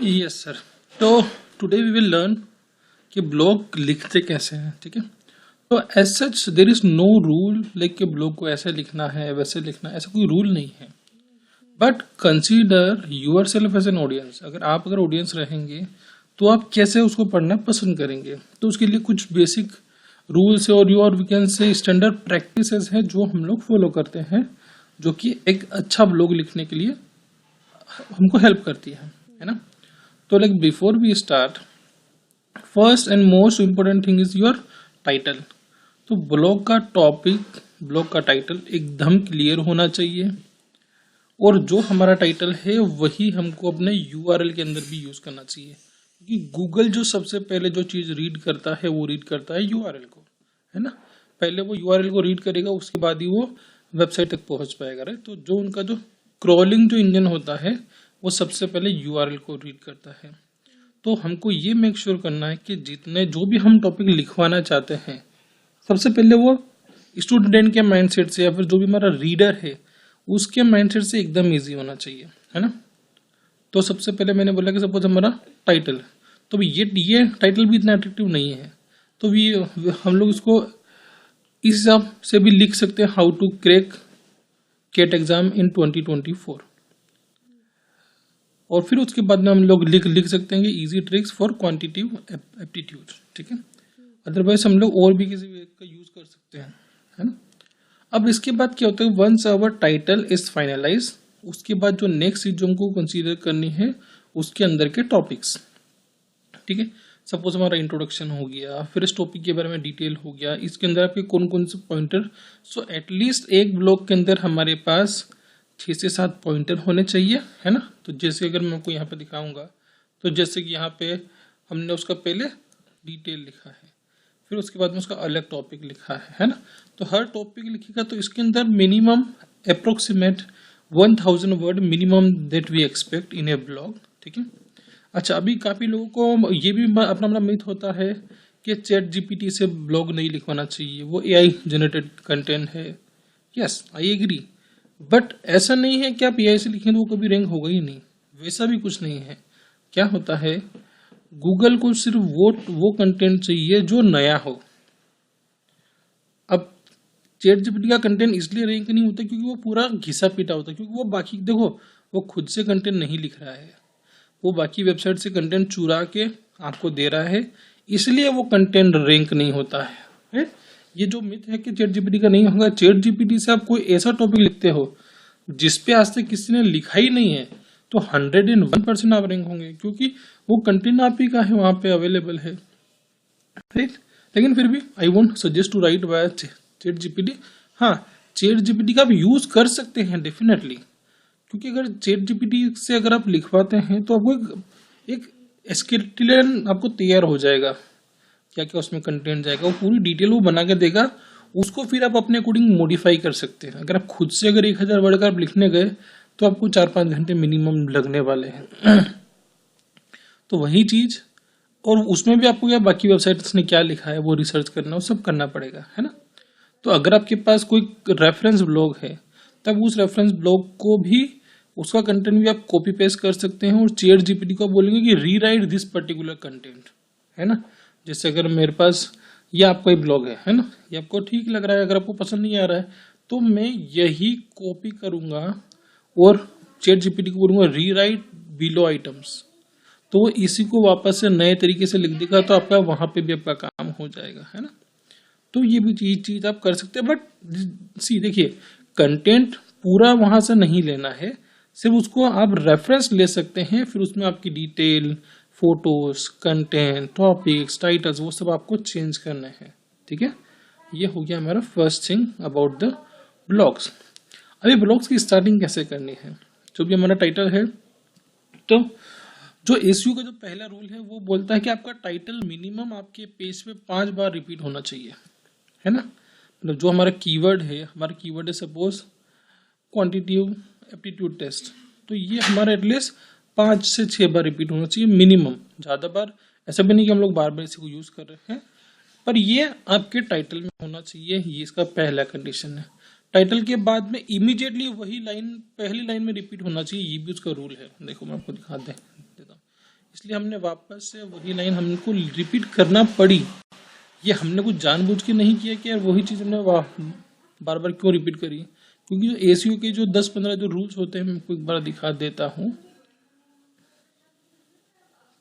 Yes sir. तो today we will learn कि blog लिखते कैसे हैं। ठीक है, तो as such there is no rule like कि ब्लॉग को ऐसे लिखना है वैसे लिखना है, ऐसा कोई रूल नहीं है। But consider yourself as an audience. अगर ऑडियंस रहेंगे तो आप कैसे उसको पढ़ना पसंद करेंगे, तो उसके लिए कुछ बेसिक रूल्स है और we can say standard practices है जो हम लोग फॉलो करते हैं, जो कि एक अच्छा ब्लॉग लिखने के लिए हमको हेल्प करती है ना। तो like before we start, first and most important thing is your title. तो ब्लॉग का टाइटल एकदम क्लियर होना चाहिए, और जो हमारा टाइटल है वही हमको अपने यूआरएल के अंदर भी यूज करना चाहिए, क्योंकि गूगल जो सबसे पहले जो चीज रीड करता है वो रीड करता है यूआरएल को, है ना। पहले वो यूआरएल को रीड करेगा, उसके बाद ही वो वेबसाइट तक पहुंच पाएगा, राइट। तो जो उनका जो क्रॉलिंग जो इंजन होता है वो सबसे पहले यूआरएल को रीड करता है। तो हमको ये मेक श्योर करना है कि जितने जो भी हम टॉपिक लिखवाना चाहते हैं, सबसे पहले वो स्टूडेंट के माइंडसेट से या फिर जो भी हमारा रीडर है उसके माइंडसेट से एकदम इजी होना चाहिए, है ना। तो सबसे पहले मैंने बोला कि सपोज हमारा टाइटल है, तो ये टाइटल भी इतना अट्रैक्टिव नहीं है, तो भी हम लोग इसको इस हिसाब से भी लिख सकते हैं, how to crack CAT exam in 2024। और फिर उसके बाद में हम लोग लिख सकते हैं easy tricks for quantitative aptitude. ठीक है, अदरवाइज हम लोग और भी किसी का यूज कर सकते हैं, है ना। अब इसके बाद क्या होता है, once our title is finalise, उसके बाद जो नेक्स्ट चीज जो हमको कंसीडर करनी है उसके अंदर के टॉपिक्स। ठीक है, सपोज हमारा इंट्रोडक्शन हो गया, फिर इस टॉपिक के बारे में डिटेल हो गया, इसके अंदर आपके कौन कौन से पॉइंटर। सो एटलीस्ट एक ब्लॉग के अंदर हमारे पास 6 से 7 पॉइंटर होने चाहिए, है ना। तो जैसे अगर मैं आपको यहाँ पे दिखाऊंगा, तो जैसे कि यहाँ पे हमने उसका पहले डिटेल लिखा है, फिर उसके बाद में उसका अलग टॉपिक लिखा है ना। तो हर टॉपिक लिखेगा तो इसके अंदर minimum approximate 1000 word minimum that we expect in a blog. ठीक है, अच्छा, अभी काफी लोगों को ये भी अपना अपना मिथ होता है कि चैट जीपीटी से ब्लॉग नहीं लिखवाना चाहिए, वो एआई जनरेटेड कंटेंट है। यस, आई एग्री, बट ऐसा नहीं है कि आप एआई से लिखें तो वो कभी रैंक होगा ही नहीं, वैसा भी कुछ नहीं है। क्या होता है, गूगल को सिर्फ वो कंटेंट चाहिए जो नया हो। अब चैट जीपीटी का कंटेंट इसलिए रैंक नहीं होता क्योंकि वो पूरा घिसा पीटा होता है, क्योंकि वो बाकी देखो वो खुद से कंटेंट नहीं लिख रहा है, वो बाकी वेबसाइट से कंटेंट चुरा के आपको दे रहा है, इसलिए वो कंटेंट रैंक नहीं होता है। ये जो मिथ है कि चैट जीपीटी का नहीं होगा, चैट जीपीटी से आप कोई ऐसा टॉपिक लिखते हो जिसपे आज तक किसी ने लिखा ही नहीं है, तो 101% आप रैंक होंगे, क्योंकि वो कंटेंट आप ही का है, वहां पे अवेलेबल है, राइट। लेकिन फिर भी I won't suggest to write by ChatGPT. हाँ, चैट जीपीटी का आप यूज कर सकते हैं डेफिनेटली, क्योंकि अगर चैट जीपीटी से अगर आप लिखवाते हैं तो आपको एक स्केलेटन आपको तैयार हो जाएगा, क्या क्या उसमें कंटेंट जाएगा, वो पूरी डिटेल वो बना के देगा, उसको फिर आप अपने अकॉर्डिंग मॉडिफाई कर सकते हैं। अगर आप खुद से अगर 1000 वर्ड का आप लिखने गए तो आपको 4-5 घंटे मिनिमम लगने वाले हैं। तो वही चीज, और उसमें भी आपको क्या बाकी वेबसाइट्स ने क्या लिखा है वो रिसर्च करना, वो सब करना पड़ेगा, है ना। तो अगर आपके पास कोई रेफरेंस ब्लॉग है, तब उस रेफरेंस ब्लॉग को भी उसका कंटेंट भी आप कॉपी पेस्ट कर सकते हैं, और चैट जीपीटी को बोलेंगे कि रीराइट दिस पर्टिकुलर कंटेंट, है ना। जैसे अगर मेरे पास ये आपका ही ब्लॉग है ना, ये आपको ठीक लग रहा है, अगर आपको पसंद नहीं आ रहा है तो मैं यही कॉपी करूंगा और चैट जीपीटी को बोलूंगा रीराइट बिलो आइटम्स, तो वो इसी को वापस से नए तरीके से लिख देगा, तो आपका वहां पे भी आपका काम हो जाएगा, है ना। तो ये भी चीज आप कर सकते हैं, बट सी देखिए, कंटेंट पूरा वहां से नहीं लेना है, सिर्फ उसको आप रेफरेंस ले सकते हैं, फिर उसमें आपकी detail, photos, content, topics, titles, वो सब आपको चेंज करने हैं। ठीक है, ये हो गया हमारा first thing about the blogs. अभी ब्लॉग्स की स्टार्टिंग कैसे करनी है, जो भी हमारा टाइटल है, तो जो एसईओ का जो पहला रूल है वो बोलता है कि आपका टाइटल मिनिमम आपके पेज पे 5 बार रिपीट होना चाहिए, है ना। मतलब जो हमारा कीवर्ड है सपोज क्वांटिटेटिव एप्टीट्यूड टेस्ट, तो ये हमारा एटलीस्ट 5 से 6 बार रिपीट होना चाहिए मिनिमम। ज्यादा बार ऐसा भी नहीं कि हम लोग बार बार इसी को यूज कर रहे हैं, पर ये आपके टाइटल में होना चाहिए, ये इसका पहला कंडीशन है। टाइटल के बाद में इमीडिएटली वही लाइन पहली लाइन में रिपीट होना चाहिए, ये भी उसका रूल है। देखो मैं आपको दिखा देता हूँ, इसलिए हमने वापस से वही लाइन हमको रिपीट करना पड़ी। ये हमने कुछ जानबूझ के नहीं किया कि यार वही चीज़ हमने बार बार क्यों रिपीट करी, क्योंकि जो एसीओ के जो 10-15 जो रूल्स होते हैं मैं आपको एक बार दिखा देता हूँ।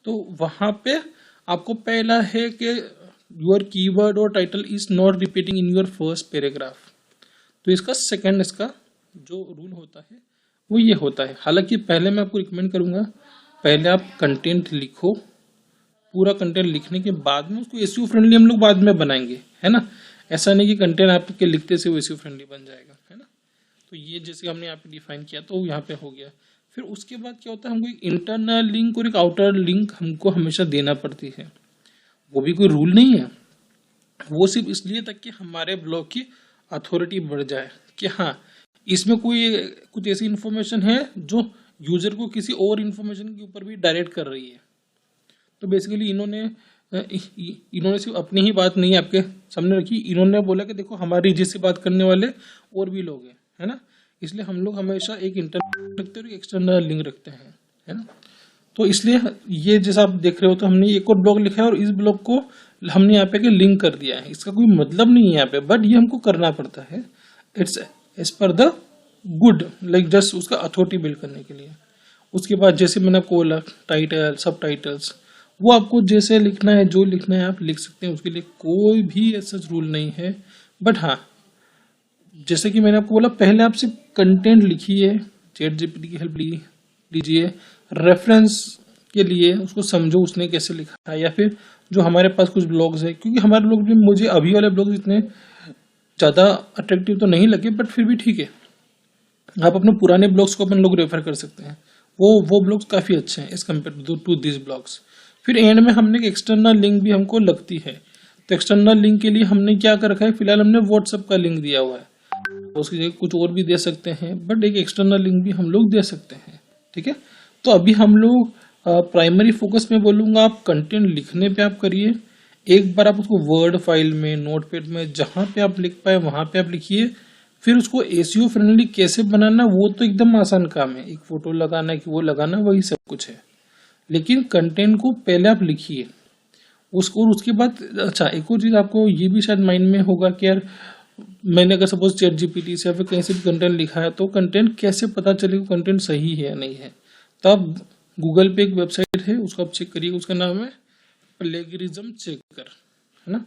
तो वहां पे आपको पहला है कि योर कीवर्ड और title is not repeating in your first paragraph. तो इसका सेकंड इसका जो रूल होता है वो ये होता है। हालांकि पहले मैं आपको रिकमेंड करूंगा पहले आप कंटेंट लिखो, पूरा कंटेंट लिखने के बाद में उसको एसईओ फ्रेंडली हम लोग बाद में बनाएंगे, है ना। ऐसा नहीं कि कंटेंट आपके लिखते से वो एसईओ फ्रेंडली बन जाएगा, है ना। तो ये जैसे हमने यहाँ पे डिफाइन किया तो यहाँ पे हो गया। फिर उसके बाद क्या होता है, हमको एक इंटरनल लिंक और एक आउटर लिंक हमको हमेशा देना पड़ती है। वो भी कोई रूल नहीं है, वो सिर्फ इसलिए तक कि हमारे ब्लॉग की अथॉरिटी बढ़ जाए कि हाँ इसमें कोई कुछ ऐसी इन्फॉर्मेशन है जो यूजर को किसी और इन्फॉर्मेशन के ऊपर भी डायरेक्ट कर रही है। तो बेसिकली इन्होंने सिर्फ अपनी ही बात नहीं आपके सामने रखी, इन्होंने बोला कि देखो हमारी जैसी बात करने वाले और भी लोग हैं, है ना। इसलिए हम लोग हमेशा एक इंटरनल रखते हैं और एक एक्सटर्नल लिंक रखते हैं, है ना। तो इसलिए ये जैसा आप देख रहे हो तो हमने एक और ब्लॉग लिखा है और इस ब्लॉग को हमने यहाँ पे लिंक कर दिया है। इसका कोई मतलब नहीं है यहाँ पे, बट ये हमको करना पड़ता है। It's as per the good, like just उसका अथॉरिटी बिल्ड करने के लिए। उसके बाद जैसे मैंने आपको बोला टाइटल सब टाइटल्स वो आपको जैसे लिखना है जो लिखना है आप लिख सकते हैं, उसके लिए कोई भी ऐसा रूल नहीं है। बट हाँ जैसे कि मैंने आपको बोला पहले आप सिर्फ कंटेंट लिखिए, चैट जीपीटी की हेल्प लीजिए, रेफरेंस के लिए उसको समझो उसने कैसे लिखा है, या फिर जो हमारे पास कुछ ब्लॉग्स है, क्योंकि हमारे ब्लॉग भी मुझे अभी वाले ब्लॉग्स इतने ज़्यादा अट्रैक्टिव तो नहीं लगे बट फिर भी ठीक है। आप अपने पुराने ब्लॉग्स को अपन लोग रेफर कर सकते हैं, वो ब्लॉग्स काफ़ी अच्छे हैं as compare to this blogs. फिर एंड में हमने एक एक्सटर्नल लिंक भी हमको लगती है। तो एक्सटर्नल लिंक के लिए हमने क्या कर रखा है, फिलहाल हमने व्हाट्सएप का लिंक दिया हुआ है, उसकी जगह कुछ और भी दे सकते हैं बट एक एक्सटर्नल लिंक भी हम लोग दे सकते हैं, ठीक है। तो अभी हम लोग प्राइमरी फोकस में बोलूँगा आप कंटेंट लिखने पे आप करिए। एक बार आप उसको वर्ड फाइल में, नोटपैड में, जहाँ पे आप लिख पाए वहाँ पे आप लिखिए। फिर उसको एसीओ फ्रेंडली कैसे बनाना वो तो एकदम आसान काम है, एक फोटो लगाना कि वो लगाना वही सब कुछ है। लेकिन कंटेंट को पहले आप लिखिए उसको, और उसके बाद अच्छा एक और चीज़ आपको ये भी शायद माइंड में होगा कि यार मैंने अगर सपोज चैट जीपीटी से या फिर कहीं से भी कंटेंट लिखा है तो कंटेंट कैसे पता चले कंटेंट सही है या नहीं है। तब गूगल पे एक वेबसाइट है उसको आप चेक करिए, उसका नाम है प्लेगरिज्म चेकर, है ना,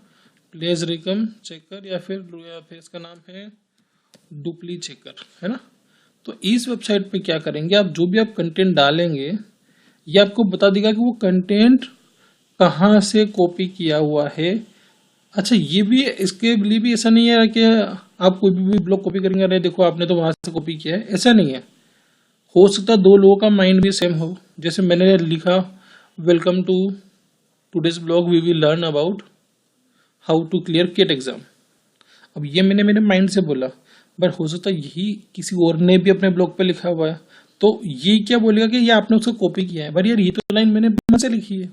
प्लेजरिज्म चेकर, या फिर इसका नाम है डुप्ली चेकर, है ना। तो इस वेबसाइट पे क्या करेंगे आप, जो भी आप कंटेंट डालेंगे ये आपको बता देगा कि वो कंटेंट कहाँ से कॉपी किया हुआ है। अच्छा ये भी इसके लिए भी ऐसा नहीं है कि आप कोई भी ब्लॉग कॉपी करेंगे अरे देखो आपने तो वहां से कॉपी किया है, ऐसा नहीं है। हो सकता है दो लोगों का माइंड भी सेम हो। जैसे मैंने लिखा welcome to today's blog we will learn about how to clear CAT exam. अब ये मैंने मेरे माइंड से बोला बट हो सकता है यही किसी और ने भी अपने ब्लॉग पे लिखा हुआ है, तो ये क्या बोलेगा कि ये आपने उसको कॉपी किया है, पर यार ये तो लाइन मैंने वहां से लिखी है।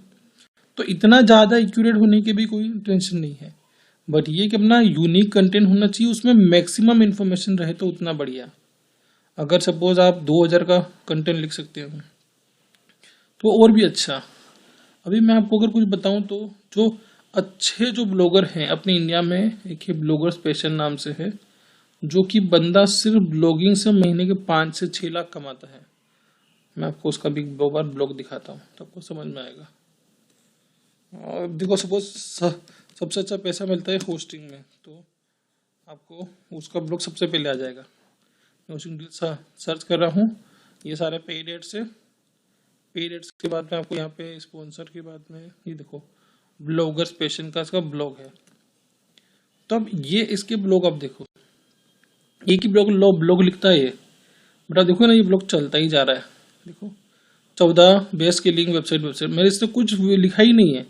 तो इतना ज़्यादा एक्यूरेट होने की भी कोई टेंशन नहीं है, बट ये कि अपना यूनिक कंटेंट होना चाहिए, उसमें मैक्सिमम इन्फॉर्मेशन रहे तो उतना बढ़िया। अगर सपोज आप 2000 का कंटेंट लिख सकते हो तो और भी अच्छा। अभी मैं आपको अगर कुछ बताऊं तो जो अच्छे जो ब्लॉगर हैं अपने इंडिया में, एक ही ब्लॉगर स्पेशल नाम से है, जो कि बंदा सिर्फ ब्लॉगिंग से महीने के 5 से 6 लाख कमाता है। मैं आपको उसका भी दो बार ब्लॉग दिखाता हूँ तो आपको समझ में आएगा। और देखो सपोज सबसे अच्छा पैसा मिलता है होस्टिंग में, तो आपको उसका ब्लॉग सबसे पहले आ जाएगा। मैं होस्टिंग सर्च कर रहा हूँ, ये सारे पेड एड्स है। पेड एड्स के बाद में आपको यहाँ पे स्पॉन्सर के बाद में ये देखो ब्लॉगर स्पेशल का इसका ब्लॉग है। तो अब ये इसके ब्लॉग आप देखो, एक ही ब्लॉग लिखता है ये, बट आप देखो ना ये ब्लॉग चलता ही जा रहा है। देखो 14 बेस्ट स्केलिंग वेबसाइट मैंने इसने कुछ लिखा ही नहीं है,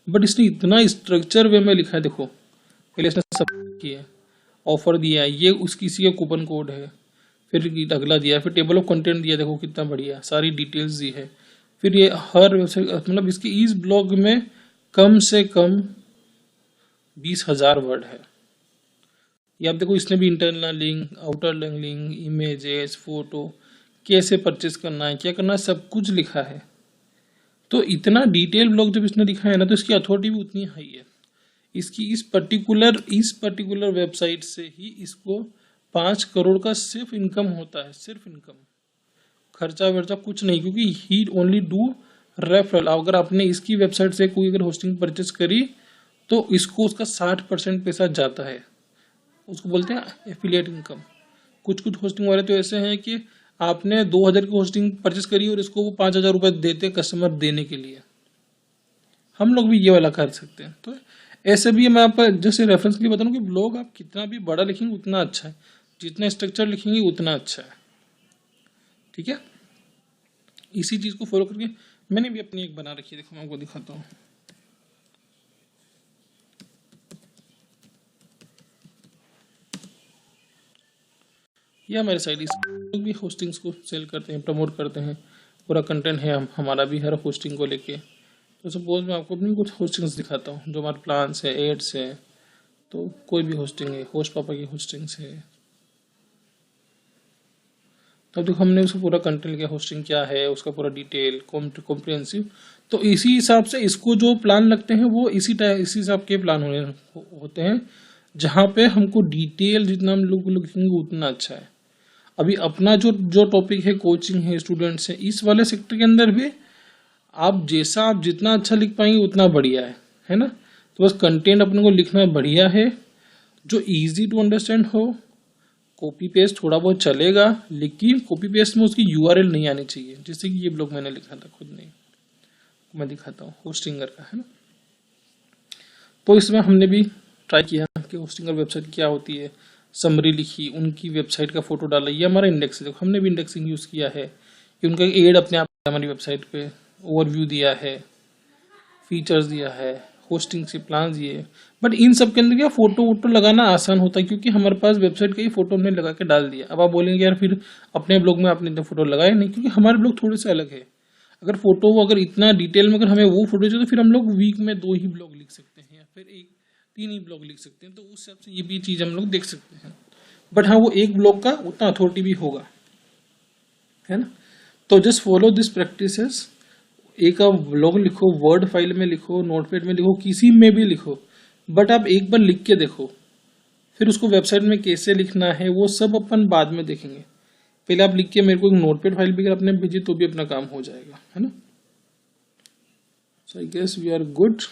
बट इसने इतना स्ट्रक्चर वे में लिखा है। देखो पहले इसने सब किया है, ऑफर दिया है, ये उसकी इसी का कूपन कोड है, फिर अगला दिया, फिर टेबल ऑफ कंटेंट दिया, देखो कितना बढ़िया सारी डिटेल्स दी है। फिर ये हर वेबसाइट मतलब इसकी इस ब्लॉग में कम से कम 20,000 वर्ड है। ये आप देखो इसने भी internal link, outer link, images, photo, कैसे परचेस करना है, क्या करना है, सब कुछ लिखा है। तो इतना डिटेल ब्लॉग जब इसने लिखा है ना, तो इसकी अथॉरिटी भी उतनी हाई है। इसकी इस पर्टिकुलर वेबसाइट से ही इसको 5 करोड़ का सिर्फ इनकम होता है, सिर्फ इनकम, खर्चा वर्चा कुछ नहीं, क्योंकि ही ओनली डू रेफरल। अगर आपने इसकी वेबसाइट से कोई अगर होस्टिंग परचेस करी तो इसको उसका 60% पैसा जाता है, उसको बोलते हैं एफिलिएट इनकम। कुछ होस्टिंग वाले तो ऐसे हैं कि आपने 2000 की होस्टिंग परचेस करी और इसको वो 5000 रुपये देते कस्टमर देने के लिए। हम लोग भी ये वाला कर सकते हैं। तो ऐसे भी मैं आप जैसे रेफरेंस के लिए बता रहा हूँ कि ब्लॉग आप कितना भी बड़ा लिखेंगे उतना अच्छा है, जितना स्ट्रक्चर लिखेंगे उतना अच्छा है। ठीक है, इसी चीज को फॉलो करके मैंने भी अपनी एक बना रखी है, देखो मैं आपको दिखाता हूँ। ये हमारे साइड लोग भी होस्टिंग्स को सेल करते हैं, प्रमोट करते हैं, पूरा कंटेंट है हमारा भी हर होस्टिंग को लेके। तो सपोज मैं आपको अपनी कुछ होस्टिंग्स दिखाता हूँ, जो हमारे प्लान्स है, एड्स है, तो कोई भी होस्टिंग है, होस्ट पापा की होस्टिंग्स है। तो देखो हमने उसका पूरा कंटेंट लिया, होस्टिंग क्या है, उसका पूरा डिटेल कॉम्प्रिहेंसिव। तो इसी हिसाब से इसको जो प्लान लगते हैं वो इसी हिसाब के प्लान होते हैं, जहाँ पे हमको डिटेल जितना हम लोग लिखेंगे उतना अच्छा है। अभी अपना जो टॉपिक है, कोचिंग है, स्टूडेंट्स है, इस वाले सेक्टर के अंदर भी आप जितना अच्छा लिख पाएंगे उतना बढ़िया है ना। तो बस कंटेंट अपने को लिखना बढ़िया है, जो इजी टू अंडरस्टैंड हो। कॉपी पेस्ट थोड़ा बहुत चलेगा, लेकिन कॉपी पेस्ट में उसकी यूआरएल नहीं आनी चाहिए, जैसे कि ये ब्लॉग मैंने लिखा था, खुद नहीं, मैं दिखाता हूँ होस्टिंगर का, है ना। तो इसमें हमने भी ट्राई किया कि होस्टिंगर वेबसाइट क्या होती है, समरी लिखी, उनकी वेबसाइट का फोटो डाला, ये हमारा इंडेक्स है। देखो हमने भी इंडेक्सिंग यूज किया है कि उनका एड अपने आप हमारी वेबसाइट पे, ओवरव्यू दिया है, फीचर्स दिया है, होस्टिंग से प्लान दिए। बट इन सब के अंदर क्या फोटो वोटो लगाना आसान होता है, क्योंकि हमारे पास वेबसाइट का ही फोटो हमने लगा के डाल दिया। अब आप बोलेंगे यार फिर अपने ब्लॉग में आपने इतने फोटो लगाए नहीं, क्योंकि हमारे ब्लॉग थोड़े से अलग है। अगर फोटो अगर इतना डिटेल में अगर हमें वो फोटो चाहिए तो फिर हम लोग वीक में 2 ही ब्लॉग लिख सकते हैं, या फिर 3 ही ब्लॉग लिख सकते हैं। तो उस हिसाब से ये भी चीज हम लोग देख सकते हैं। बट हाँ, वो एक ब्लॉग का उतना अथॉरिटी भी होगा, है ना। तो जस्ट फॉलो दिस प्रैक्टिसेस। एक आप ब्लॉग लिखो, वर्ड फाइल में लिखो, नोटपैड में लिखो, किसी में भी लिखो, बट आप एक बार लिख के देखो। फिर उसको वेबसाइट में कैसे लिखना है वो सब अपन बाद में देखेंगे। पहले आप लिख के मेरे को एक नोटपैड फाइल भी अगर आपने भेजी तो भी अपना काम हो जाएगा, है ना। So I guess we are good.